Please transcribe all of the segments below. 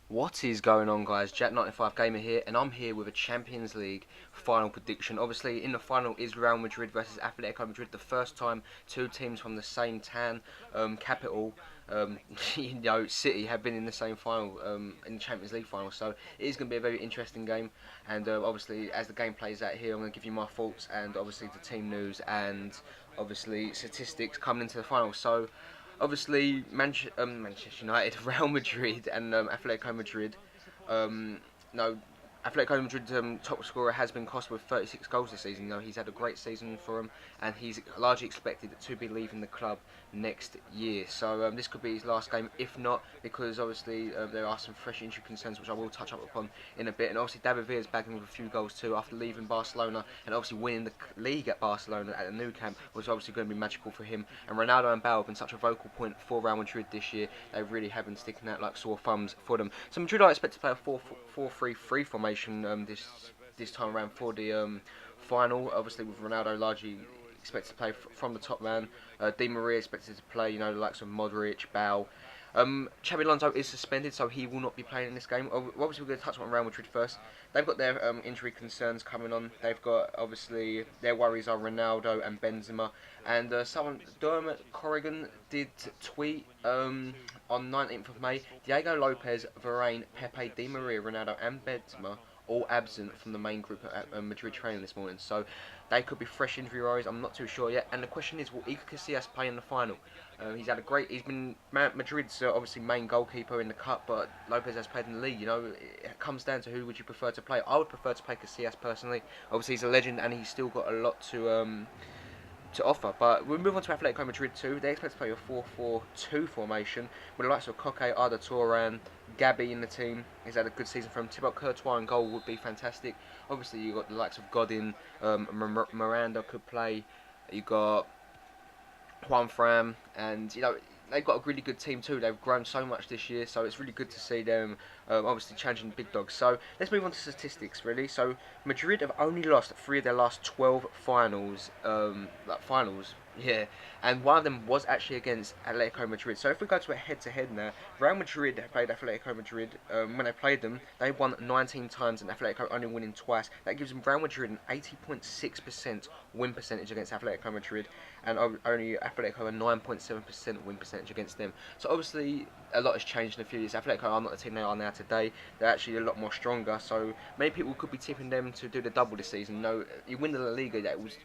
What is going on, guys? Jack95 Gamer here, and I'm here with a Champions League final prediction. Obviously, in the final is Real Madrid versus Atletico Madrid. The first time two teams from the same capital, City, have been in the same final in the Champions League final. So it is going to be a very interesting game. And obviously, as the game plays out here, I'm going to give you my thoughts and obviously the team news and obviously statistics coming into the final. So obviously, Manchester United, Real Madrid, and Atletico Madrid. Um, no, Atletico Madrid's top scorer has been Costa with 36 goals this season. He's had a great season for him, and he's largely expected to be leaving the club next year. So this could be his last game, if not, because obviously there are some fresh injury concerns, which I will touch up upon in a bit. And obviously, David Villa's bagging with a few goals too after leaving Barcelona, and obviously winning the league at Barcelona at the new camp was obviously going to be magical for him. And Ronaldo and Bale have been such a vocal point for Real Madrid this year. They really have been sticking out like sore thumbs for them. So Madrid are expected to play a 4-3-3 formation this time around for the final. Obviously, with Ronaldo largely expected to play from the top man. Di Maria expected to play, the likes of Modric, Bale. Xabi Alonso is suspended, so he will not be playing in this game. Obviously, we're going to touch on Real Madrid first. They've got their injury concerns coming on. They've got, obviously, their worries are Ronaldo and Benzema. And Dermot Corrigan did tweet on 19th of May, Diego Lopez, Varane, Pepe, Di Maria, Ronaldo and Benzema all absent from the main group at Madrid training this morning. So they could be fresh injury worries. I'm not too sure yet. And the question is, will Iker Casillas play in the final? He's been Madrid's obviously main goalkeeper in the cup, but Lopez has played in the league. It comes down to who would you prefer to play. I would prefer to play Casillas personally. Obviously, he's a legend and he's still got a lot to offer. But we'll move on to Atletico Madrid too. They expect to play a 4-4-2 formation with the likes of Koke, Arda Turan, Gabby in the team. He's had a good season for him. Thibaut Courtois in goal would be fantastic. Obviously, you've got the likes of Godin, Miranda could play. You got Juan Fran, and they've got a really good team too. They've grown so much this year, so it's really good to see them obviously challenging big dogs. So let's move on to statistics really. So Madrid have only lost 3 of their last 12 finals, yeah, and one of them was actually against Atletico Madrid. So if we go to a head-to-head now, Real Madrid have played Atletico Madrid. When they played them, they won 19 times and Atletico only winning twice. That gives them Real Madrid an 80.6% win percentage against Atletico Madrid, and only Atletico a 9.7% win percentage against them. So obviously a lot has changed in a few years. Atletico are not the team they are now today. They're actually a lot more stronger. So many people could be tipping them to do the double this season. No, you win the La Liga, that was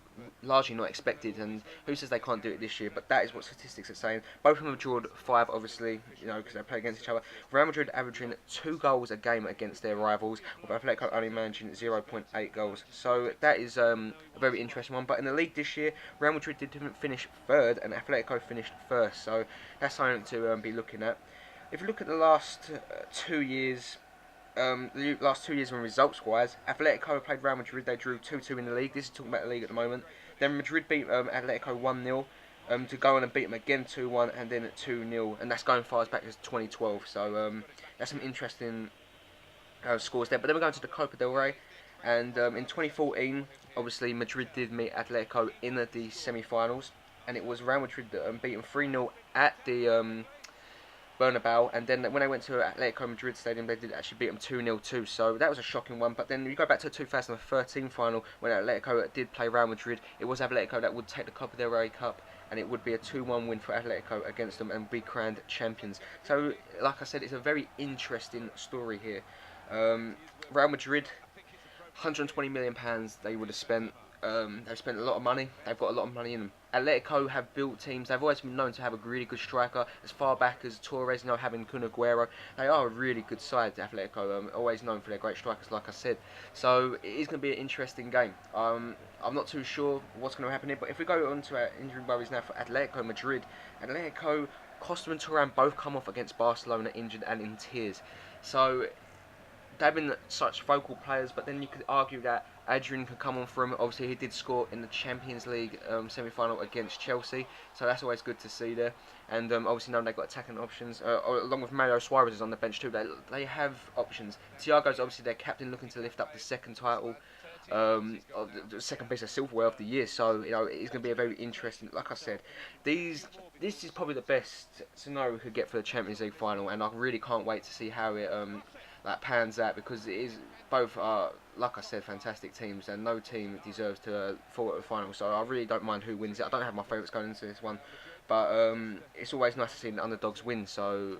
largely not expected, and who says they can't do it this year? But that is what statistics are saying. Both of them have drawn 5, obviously, because they play against each other. Real Madrid averaging 2 goals a game against their rivals, with Atletico only managing 0.8 goals. So that is a very interesting one. But in the league this year, Real Madrid didn't finish third, and Atletico finished first. So that's something to be looking at. If you look at the last 2 years, the last 2 years when results-wise, Atletico played Real Madrid. They drew 2-2 in the league. This is talking about the league at the moment. Then Madrid beat Atletico 1-0 to go on and beat them again 2-1 and then 2-0. And that's going far as back as 2012. So that's some interesting scores there. But then we're going to the Copa del Rey. And in 2014, obviously, Madrid did meet Atletico in the semi-finals. And it was Real Madrid that beat them 3-0 at the Bernabeu, and then when they went to Atletico Madrid Stadium, they did actually beat them 2-0 too, so that was a shocking one. But then you go back to the 2013 final, when Atletico did play Real Madrid, it was Atletico that would take the Copa del Rey Cup, and it would be a 2-1 win for Atletico against them and be crowned champions. So, like I said, it's a very interesting story here. Real Madrid, £120 million they would have spent. They've spent a lot of money. They've got a lot of money in them. Atletico have built teams. They've always been known to have a really good striker, as far back as Torres, having Kun Aguero. They are a really good side, Atletico. Always known for their great strikers, like I said. So it is going to be an interesting game. I'm not too sure what's going to happen here, but if we go on to our injury worries now for Atletico Madrid, Atletico, Costa and Turan both come off against Barcelona injured and in tears. So they've been such vocal players, but then you could argue that Adrian could come on for him. Obviously, he did score in the Champions League semi-final against Chelsea, so that's always good to see there. And obviously, now they've got attacking options, along with Mario Suarez is on the bench too. They have options. Thiago's obviously their captain, looking to lift up the second title. of the second piece of silverware of the year. So it's going to be a very interesting. Like I said, this is probably the best scenario we could get for the Champions League final, and I really can't wait to see how it pans out, because it is both are, like I said, fantastic teams, and no team deserves to fall at the final. So I really don't mind who wins it. I don't have my favourites going into this one, but it's always nice to see the underdogs win. So,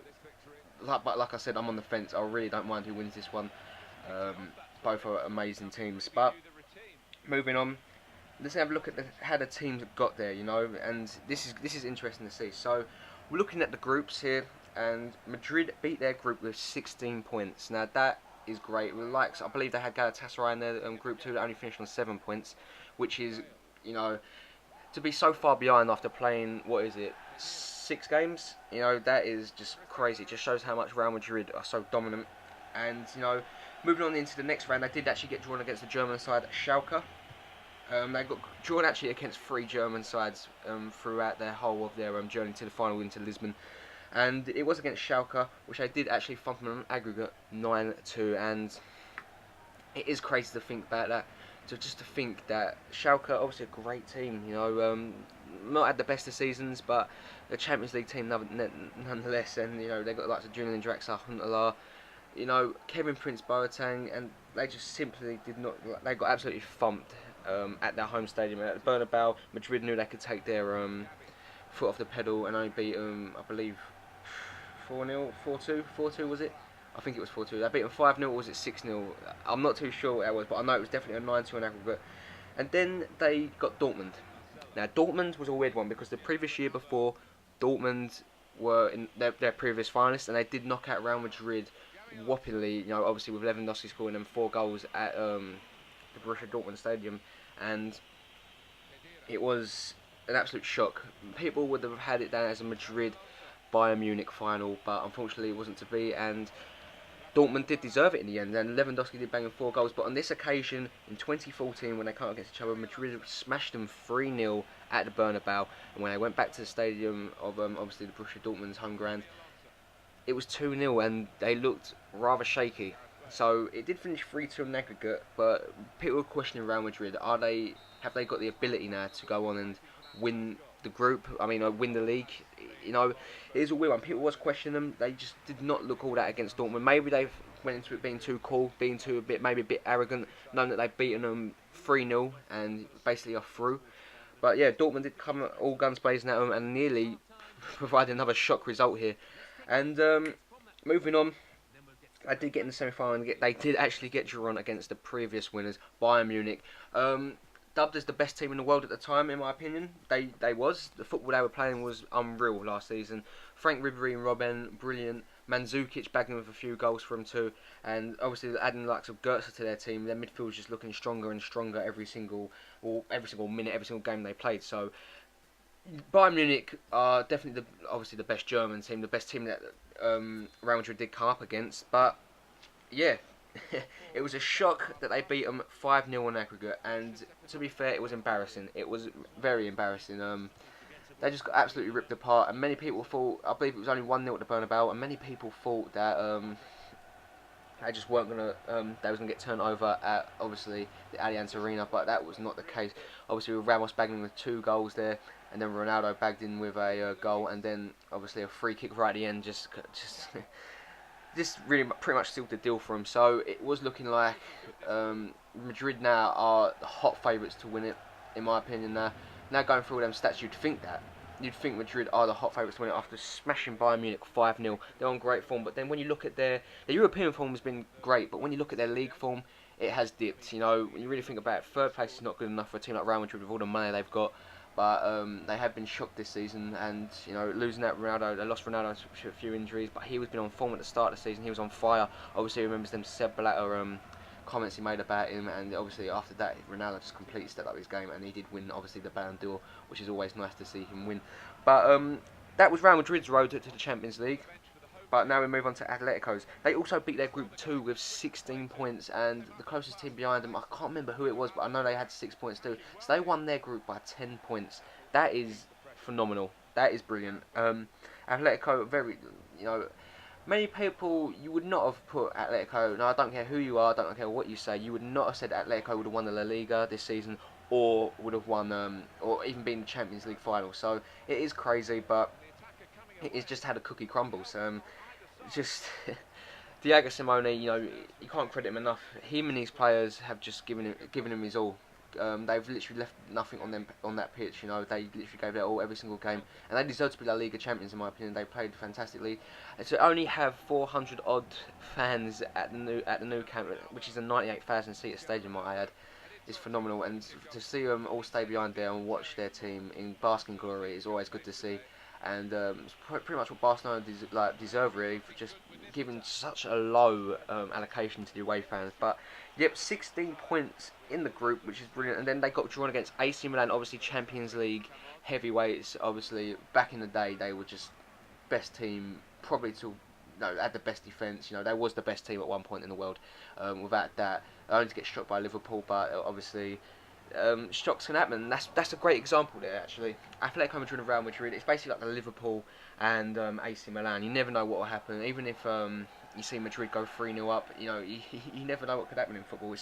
like I said, I'm on the fence. I really don't mind who wins this one. Both are amazing teams. But moving on, let's have a look at how the teams got there. And this is interesting to see. So we're looking at the groups here, and Madrid beat their group with 16 points. Now that is great. I believe they had Galatasaray in their group 2 that only finished on 7 points, which is, to be so far behind after playing, what is it, 6 games? That is just crazy. It just shows how much Real Madrid are so dominant. And moving on into the next round, they did actually get drawn against the German side, Schalke. They got drawn actually against 3 German sides throughout their whole of their journey to the final into Lisbon. And it was against Schalke, which they did actually thump them on an aggregate 9-2. And it is crazy to think about that. So just to think that Schalke, obviously a great team, not had the best of seasons, but a Champions League team nonetheless. And they got lots of Julian Draxler, Huntelaar, Kevin Prince Boateng, and they just simply did not. They got absolutely thumped at their home stadium at the Bernabeu. Madrid knew they could take their foot off the pedal and only beat them, I believe, 4-0, 4-2, 4-2 was it? I think it was 4-2. They beat them 5-0, or was it 6-0? I'm not too sure what that was, but I know it was definitely a 9-2 in aggregate. And then they got Dortmund. Now Dortmund was a weird one, because the previous year before, Dortmund were in their previous finalists, and they did knock out Real Madrid whoppingly, obviously with Lewandowski scoring them 4 goals at the Borussia Dortmund stadium, and it was an absolute shock. People would have had it down as a Madrid Bayern Munich final, but unfortunately it wasn't to be, and Dortmund did deserve it in the end, and Lewandowski did bang in 4 goals. But on this occasion, in 2014, when they came up against each other, Madrid smashed them 3-0 at the Bernabeu, and when they went back to the stadium of obviously the Borussia Dortmund's home ground, it was 2-0, and they looked rather shaky. So it did finish 3-2 in aggregate, but people were questioning Real Madrid. Have they got the ability now to go on and win the group? I mean, win the league? It is a weird one. People was questioning them. They just did not look all that against Dortmund. Maybe they went into it being too cool, being maybe a bit arrogant, knowing that they'd beaten them 3-0 and basically are through. But yeah, Dortmund did come all guns blazing at them and nearly provided another shock result here. And moving on, they did get in the semi-final, and they did actually get drawn against the previous winners, Bayern Munich. Dubbed as the best team in the world at the time, in my opinion. They was. The football they were playing was unreal last season. Frank Ribery and Robben, brilliant. Mandzukic bagging with a few goals for them too. And obviously adding the likes of Goetze to their team. Their midfield was just looking stronger and stronger every single minute, every single game they played. So Bayern Munich are definitely obviously the best German team, the best team that Real Madrid did come up against. But yeah, it was a shock that they beat them 5-0 on aggregate, and to be fair, it was embarrassing. It was very embarrassing. They just got absolutely ripped apart, and many people thought, I believe it was only 1-0 at the Bernabeu, and many people thought that they just weren't gonna, they was gonna get turned over at obviously the Allianz Arena, but that was not the case. Obviously, with Ramos bagging with 2 goals there, and then Ronaldo bagged in with a goal, and then obviously a free kick right at the end, just really pretty much sealed the deal for him. So it was looking like Madrid now are the hot favourites to win it, in my opinion. Now going through all them stats, you'd think Madrid are the hot favourites to win it after smashing Bayern Munich 5-0. They're on great form, but then when you look at their European form has been great, but when you look at their league form, it has dipped. When you really think about it, 3rd place is not good enough for a team like Real Madrid with all the money they've got. But they have been shocked this season, and losing out Ronaldo, they lost Ronaldo to a few injuries, but he was been on form at the start of the season. He was on fire. Obviously, remembers them Seb Blatter comments he made about him, and obviously after that, Ronaldo just completely stepped up his game, and he did win obviously the Ballon d'Or, which is always nice to see him win. But that was Real Madrid's road to the Champions League. But now we move on to Atletico's. They also beat their group 2 with 16 points, and the closest team behind them, I can't remember who it was, but I know they had 6 points too. So they won their group by 10 points. That is phenomenal. That is brilliant. Atletico, very, Many people, you would not have put Atletico. No, I don't care who you are, I don't care what you say. You would not have said Atletico would have won the La Liga this season, or would have won, or even been in the Champions League final. So it is crazy, but it's just how the cookie crumbles. Just Diego Simone, you can't credit him enough. Him and his players have just given him his all. They've literally left nothing on them on that pitch. They literally gave their all every single game, and they deserve to be La Liga champions in my opinion. They played fantastically, and to only have 400 odd fans at the new camp, which is a 98,000 seat stadium, might I add, is phenomenal. And to see them all stay behind there and watch their team in basking glory is always good to see. And it's pretty much what Barcelona deserve really, for just giving such a low allocation to the away fans. But yep, 16 points in the group, which is brilliant. And then they got drawn against AC Milan, obviously Champions League heavyweights. Obviously, back in the day, they were just best team, probably to had the best defence. They was the best team at one point in the world. Without that, only to get struck by Liverpool, but obviously. Shocks can happen. That's a great example there actually. Atletico Madrid and Real Madrid. It's basically like the Liverpool and AC Milan. You never know what will happen. Even if you see Madrid go 3-0 up, you never know what could happen in football.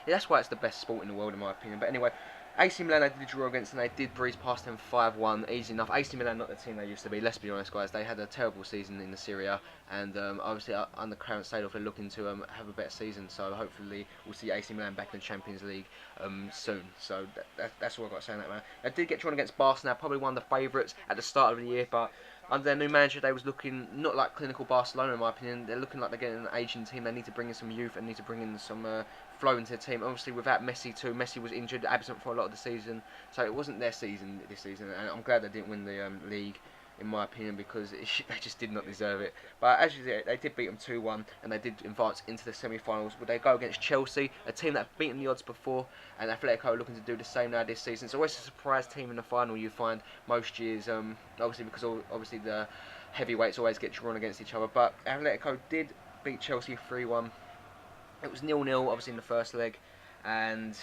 That's why it's the best sport in the world in my opinion. But anyway, AC Milan they did draw against and they did breeze past them 5-1, easy enough. AC Milan not the team they used to be, let's be honest guys. They had a terrible season in the Serie A, and obviously under current state of they're looking to have a better season, so hopefully we'll see AC Milan back in the Champions League soon. So that's all I've got to say on that, man. They did get drawn against Barcelona, probably one of the favourites at the start of the year, but under their new manager, they was looking not like clinical Barcelona in my opinion. They're looking like they're getting an aging team. They need to bring in some youth and need to bring in some flow into the team. Obviously, without Messi too, Messi was injured, absent for a lot of the season, so it wasn't their season this season. And I'm glad they didn't win the league, in my opinion, because they just did not deserve it. But as you said, they did beat them 2-1, and they did advance into the semi-finals. Would they go against Chelsea, a team that have beaten the odds before, and Atletico are looking to do the same now this season? It's always a surprise team in the final. You find most years, obviously because obviously the heavyweights always get drawn against each other. But Atletico did beat Chelsea 3-1. It was 0-0 obviously in the first leg, and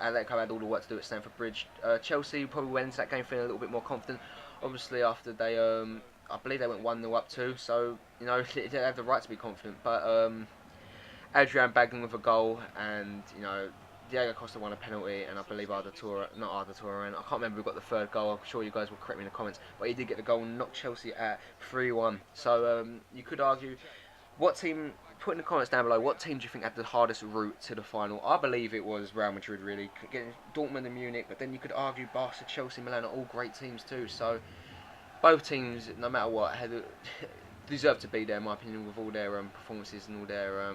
Atletico had all the work to do at Stamford Bridge. Chelsea probably went into that game feeling a little bit more confident. Obviously after they, I believe they went 1-0 up too, so they have the right to be confident. But Adrian bagged them with a goal, and Diego Costa won a penalty, and I believe and I can't remember who got the third goal. I'm sure you guys will correct me in the comments, but he did get the goal and knocked Chelsea at 3-1. So you could argue, what team? Put in the comments down below, what team do you think had the hardest route to the final? I believe it was Real Madrid, really. Getting Dortmund and Munich, but then you could argue Barca, Chelsea, Milan are all great teams too. So both teams, no matter what, deserve to be there, in my opinion, with all their performances and all their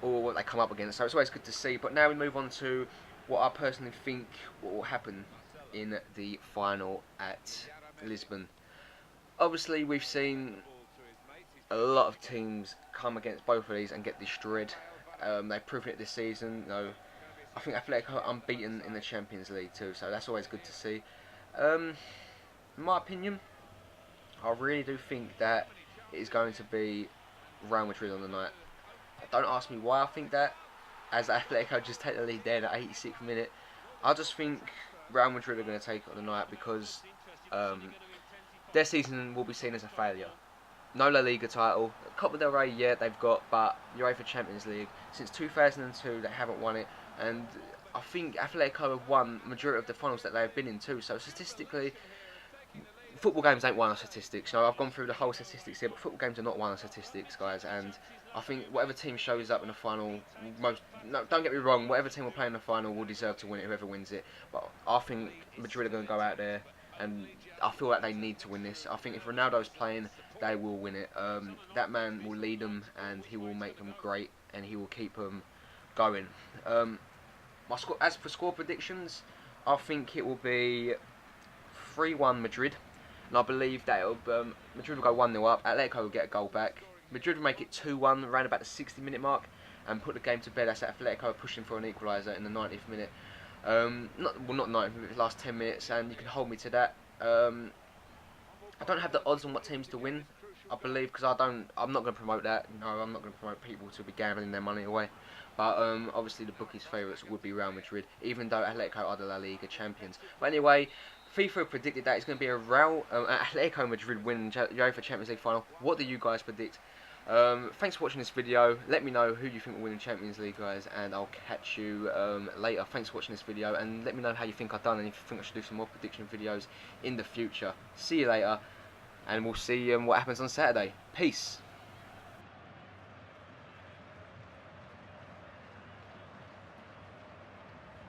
or what they come up against. So it's always good to see. But now we move on to what I personally think what will happen in the final at Lisbon. Obviously, we've seen a lot of teams come against both of these and get destroyed. They've proven it this season. I think Atletico are unbeaten in the Champions League too, so that's always good to see. In my opinion, I really do think that it is going to be Real Madrid on the night. Don't ask me why I think that, as Atletico just take the lead there in the 86th minute. I just think Real Madrid are going to take it on the night because their season will be seen as a failure. No La Liga title, Copa del Rey, yeah, they've got, but Uefa Champions League since 2002 they haven't won it, and I think Atletico have won majority of the finals that they've been in too. So statistically, football games ain't one of statistics. I've gone through the whole statistics here, but football games are not one of statistics, guys. And I think whatever team shows up in the final, don't get me wrong, whatever team will play in the final will deserve to win it, whoever wins it. But I think Madrid are going to go out there, and I feel like they need to win this. I think if Ronaldo's playing, they will win it. That man will lead them, and he will make them great, and he will keep them going. As for score predictions, I think it will be 3-1 Madrid, and I believe that Madrid will go 1-0 up. Atletico will get a goal back. Madrid will make it 2-1 around about the 60-minute mark and put the game to bed. As Atletico pushing for an equaliser in the 90th minute. Not 90th minute, the last 10 minutes, and you can hold me to that. I don't have the odds on what teams to win, I believe, because I'm not going to promote that. I'm not going to promote people to be gambling their money away. But obviously the bookies' favourites would be Real Madrid, even though Atletico are the La Liga champions. But anyway, FIFA predicted that it's going to be a Real Atletico Madrid win Uefa Champions League final. What do you guys predict? Thanks for watching this video. Let me know who you think will win the Champions League, guys, and I'll catch you later. Thanks for watching this video, and let me know how you think I've done, and if you think I should do some more prediction videos in the future. See you later, and we'll see what happens on Saturday. Peace.